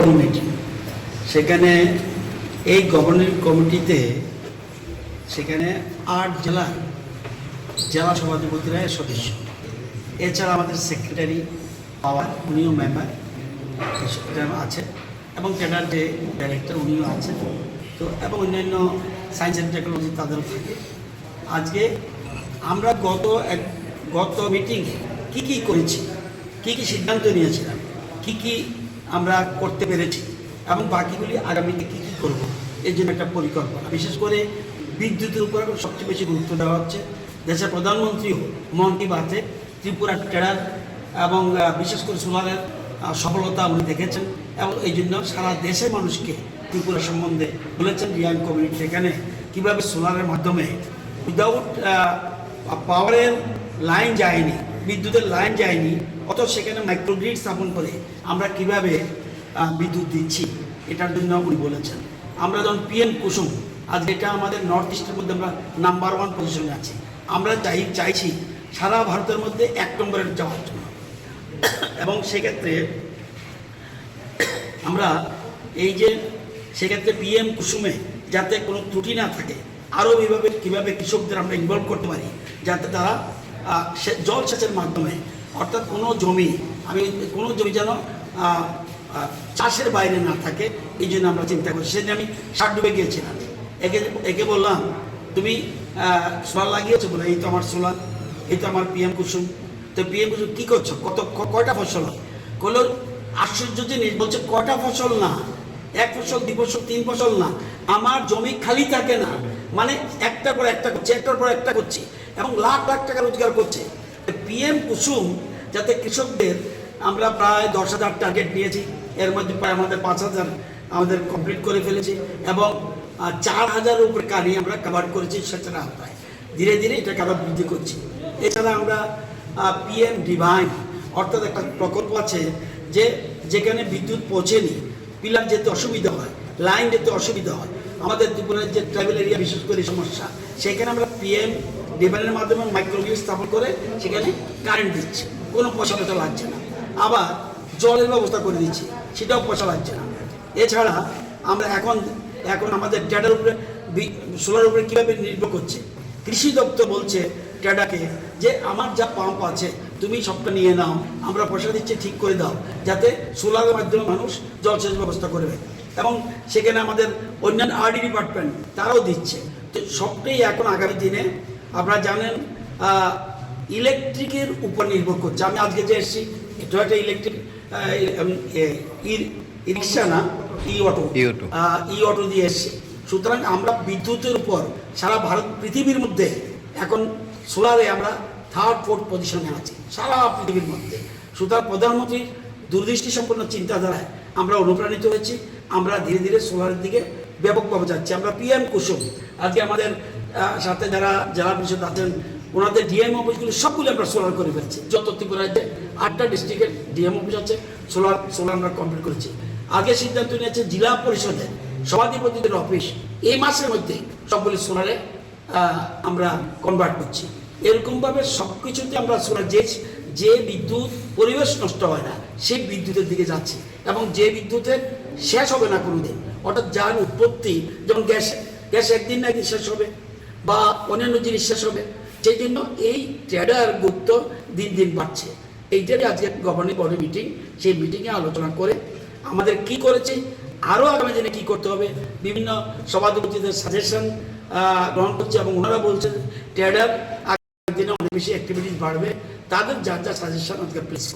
Committee, সেখানে এই governing কমিটিতে সেখানে 8 জেলা সভাধিপতিরা সদস্য, এছাড়া আমাদের সেক্রেটারি পাওয়ার উনিও মেম্বার আছে, এবং ক্যাডার যে ডাইরেক্টর উনিও আছেন, তো এবং অন্যান্য সায়েন্স অ্যান্ড টেকনোলজি তাদেরও থাকে। আজকে আমরা গত মিটিংয়ে কী করেছি, কী সিদ্ধান্ত নিয়েছিলাম, কি আমরা করতে পেরেছি এবং বাকিগুলি আগামীতে কী করব, এর জন্য একটা পরিকল্পনা। বিশেষ করে বিদ্যুতের উপর সবচেয়ে বেশি গুরুত্ব দেওয়া হচ্ছে। দেশের প্রধানমন্ত্রীও মন কি বাতে ত্রিপুরা ট্রেডার এবং বিশেষ করে সোলারের সফলতা উনি দেখেছেন, এবং এই জন্য সারা দেশের মানুষকে ত্রিপুরা সম্বন্ধে বলেছেন। রিয়াং কমিউনিটি সেখানে কীভাবে সোলারের মাধ্যমে উইদাউট পাওয়ারের লাইন যায়নি, বিদ্যুতের লাইন যায়নি, অথচ সেখানে মাইক্রোগ্রিড স্থাপন করে আমরা কিভাবে বিদ্যুৎ দিচ্ছি, এটার জন্য উনি বলেছেন। আমরা যখন পিএম কুসুম, আজ এটা আমাদের নর্থ ইস্টের মধ্যে আমরা নাম্বার 1 পজিশনে আছি। আমরা চাইছি সারা ভারতের মধ্যে 1 নম্বরে যাওয়ার জন্য, এবং সেক্ষেত্রে আমরা এই যে সেক্ষেত্রে পিএম কুসুমে যাতে কোনো ত্রুটি না থাকে, আরও এইভাবে কীভাবে কৃষকদের আমরা ইনভলভ করতে পারি, যাতে তারা জলসেচের মাধ্যমে, অর্থাৎ কোনো জমি যেন চাষের বাইরে না থাকে, এই জন্য আমরা চিন্তা করছি। সেদিন আমি ডুবে গিয়েছিলাম, একে বললাম তুমি সোলার লাগিয়েছো, বলে এই তো আমার সোলার, এই তো আমার পিএম কুসুম। তো পিএম কুসুম কী করছো, কয়টা ফসল হয়? বললো আশ্চর্য জিনিস, বলছে কয়টা ফসল না, 1 ফসল 2 ফসল 3 ফসল না, আমার জমি খালি থাকে না, মানে একটার পর একটা করছে, একটার পর একটা করছে, এবং লাখ লাখ টাকা রোজগার করছে। পিএম কুসুম যাতে কৃষকদের, আমরা প্রায় 10,000 টার্গেট নিয়েছি, এর মধ্যে প্রায় আমাদের 5,000 আমাদের কমপ্লিট করে ফেলেছি, এবং 4,000-এর উপরে কানি আমরা কভার করেছি সেচের আওতায়। ধীরে ধীরে এটাকে আরও বৃদ্ধি করছি। এছাড়া আমরা পিএম ডিভাইন অর্থাৎ একটা প্রকল্প আছে, যেখানে বিদ্যুৎ পৌঁছেনি, পিলার যেতে অসুবিধা হয়, লাইন যেতে অসুবিধা হয়, আমাদের ত্রিপুরার যে ট্রাইবেল এরিয়া বিশেষ করে সমস্যা, সেখানে আমরা পিএম ডিভাইনের মাধ্যমে মাইক্রোগ্রিড স্থাপন করে সেখানে কারেন্ট দিচ্ছি, কোনো পয়সা লাগছে না। আবার জলের ব্যবস্থা করে দিচ্ছি, সেটাও পয়সা লাগছে না। এছাড়া আমরা এখন আমাদের ট্যাডার উপরে, সোলার উপরে কীভাবে নির্ভর করছে, কৃষি দপ্তর বলছে ট্যাডাকে যে আমার যা পাম্প আছে তুমি সবটা নিয়ে নাও, আমরা পয়সা দিচ্ছি, ঠিক করে দাও, যাতে সোলারের মাধ্যমে মানুষ জলসেচ ব্যবস্থা করবে। এবং সেখানে আমাদের অন্যান্য আরডি ডিপার্টমেন্ট তারাও দিচ্ছে। তো সবটাই এখন আগামী দিনে আপনারা জানেন ইলেকট্রিকের উপর নির্ভর করছে। আমি আজকে যে এসেছি, এটা একটা ইলেকট্রিক রিক্সা না, ই অটো দিয়ে এসেছি। সুতরাং আমরা বিদ্যুতের উপর সারা ভারত পৃথিবীর মধ্যে এখন সোলারে আমরা 3rd 4th পজিশনে আছি সারা পৃথিবীর মধ্যে। সুতরাং প্রধানমন্ত্রীর দূরদৃষ্টি সম্পন্ন চিন্তাধারায় আমরা অনুপ্রাণিত হয়েছি। আমরা ধীরে ধীরে সোলারের দিকে ব্যাপকভাবে যাচ্ছি। আমরা পিএম কুসুম, আজকে আমাদের সাথে যারা জেলা পরিষদ আছেন, ওনাদের ডিএম অফিসগুলি সবগুলো আমরা সোলার করে ফেলছি। যত ত্রিপুরায় 8টা ডিস্ট্রিক্টের ডিএম অফিস আছে, সোলার আমরা কমপ্লিট করেছি। আগে সিদ্ধান্ত নিয়েছে জেলা পরিষদের সভাধিপতিদের অফিস এই মাসের মধ্যে সবগুলি সোলারে আমরা কনভার্ট করছি। এরকমভাবে সব কিছুতে আমরা সোলার, যে বিদ্যুৎ পরিবেশ নষ্ট হয় না সেই বিদ্যুতের দিকে যাচ্ছি, এবং যে বিদ্যুতের শেষ হবে না কোনোদিন, অর্থাৎ যার উৎপত্তি, যেমন গ্যাস একদিন না একদিন শেষ হবে, বা অন্যান্য জিনিস শেষ হবে, সেই জন্য এই ট্রেডার গুরুত্ব দিন দিন বাড়ছে। এইটারই আজকে গভর্নিং বডি মিটিং, সেই মিটিংয়ে আলোচনা করে আমাদের কি করেছি, আরও আগামী দিনে কী করতে হবে, বিভিন্ন সভাধিপতিদের সাজেশন গ্রহণ করছে, এবং ওনারা বলছেন ট্রেডার আগামী দিনে অনেক বেশি অ্যাক্টিভিটিস বাড়বে, তাদের যা যা সাজেশন আজকে প্লেস